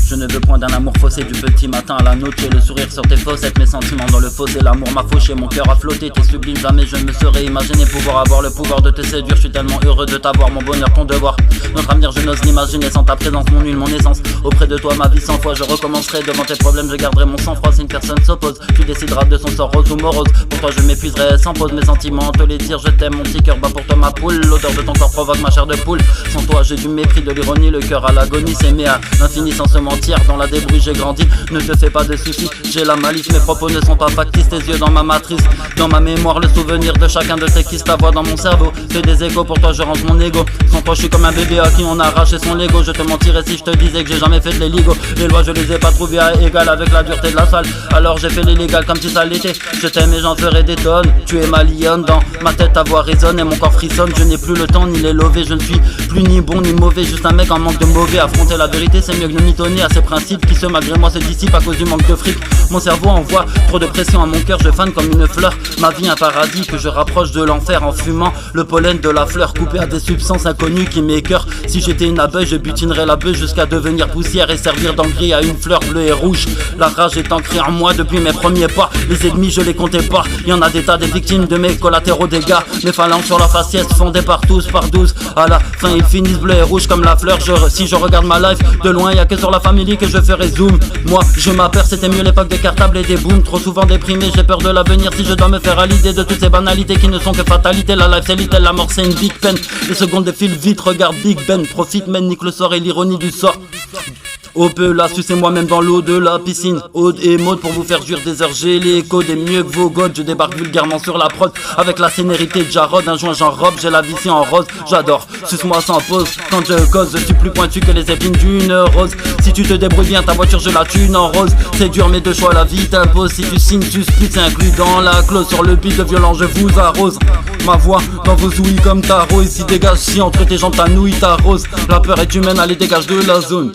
Je ne veux point d'un amour faussé du petit matin à la noche. Le sourire sur tes fossettes, mes sentiments dans le fossé. L'amour m'a fauché, mon cœur a flotté. T'es sublime, jamais je ne me serais imaginé pouvoir avoir le pouvoir de te séduire. Je suis tellement heureux de t'avoir, mon bonheur, ton devoir. Notre avenir, je n'ose l'imaginer sans ta présence, mon huile, mon essence. Auprès de toi, ma vie 100 fois, je recommencerai. Devant tes problèmes, je garderai mon sang-froid. Si une personne s'oppose, tu décideras de son sort rose ou morose. Pour toi, je m'épuiserai sans pause. Mes sentiments, te les dire, je t'aime, mon petit cœur bat pour toi, ma poule. L'odeur de ton corps provoque ma chair de poule. Sans toi, j'ai du mépris, de l'ironie, le cœur à l'agonie. S'aimer à l'infini sans se mentir, dans la débrouille j'ai grandi, ne te fais pas de soucis, j'ai la malice, mes propos ne sont pas factices, tes yeux dans ma matrice, dans ma mémoire le souvenir de chacun de tes kisses, ta voix dans mon cerveau, fais des échos, pour toi je range mon ego, sans toi je suis comme un bébé à qui on a arraché son Lego, je te mentirais si je te disais que j'ai jamais fait de l'illigo, les lois je les ai pas trouvées à égal avec la dureté de la salle, alors j'ai fait l'illégal comme si ça l'était, je t'aime et j'en ferai des tonnes, tu es ma lionne, dans ma tête ta voix résonne et mon corps frissonne, je n'ai plus le temps ni les lovés, je ne suis plus ni bon ni mauvais, juste un mec en manque de mauvais, affronter la vérité c'est mieux que de mitonner à ses principes qui malgré moi se dissipe à cause du manque de fric. Mon cerveau envoie trop de pression à mon cœur, je fane comme une fleur. Ma vie un paradis que je rapproche de l'enfer en fumant le pollen de la fleur coupé à des substances inconnues qui m'écœurent. Si j'étais une abeille, je butinerais la beuh jusqu'à devenir poussière et servir d'engrais à une fleur bleue et rouge. La rage est ancrée en moi depuis mes premiers pas. Les ennemis je les comptais pas, y en a des tas des victimes de mes collatéraux dégâts. Mes phalanges sur la faciès fondées par 12 par 12. À la fin ils finissent bleu et rouge comme la fleur. Si je regarde ma life de loin, y a que sur la famille que je ferai zoom. Moi je m'aperçois, c'était mieux l'époque des cartables et des booms. Trop souvent déprimé, j'ai peur de l'avenir. Si je dois me faire à l'idée de toutes ces banalités qui ne sont que fatalité. La life c'est little, la mort c'est une big peine. Les secondes défilent vite, regarde Big Ben. Profite, mène, nique le sort et l'ironie du sort. Au peu là, sucez moi-même dans l'eau de la piscine. Aude et mode pour vous faire jouir des heures. J'ai l'écho des mieux que vos godes. Je débarque vulgairement sur la prod avec la sénérité de Jarod. Un joint j'enrobe, j'ai la vie en rose. J'adore, suce-moi sans pause. Quand je cause, je suis plus pointu que les épines d'une rose. Si tu te débrouilles bien, ta voiture je la tune en rose. C'est dur mais de choix la vie t'impose. Si tu signes, tu splits, c'est inclus dans la clause. Sur le beat de violent, je vous arrose. Ma voix dans vos ouïes comme tarot. Ici dégage, si entre tes jambes ta nouille t'arrose. La peur est humaine, allez dégage de la zone.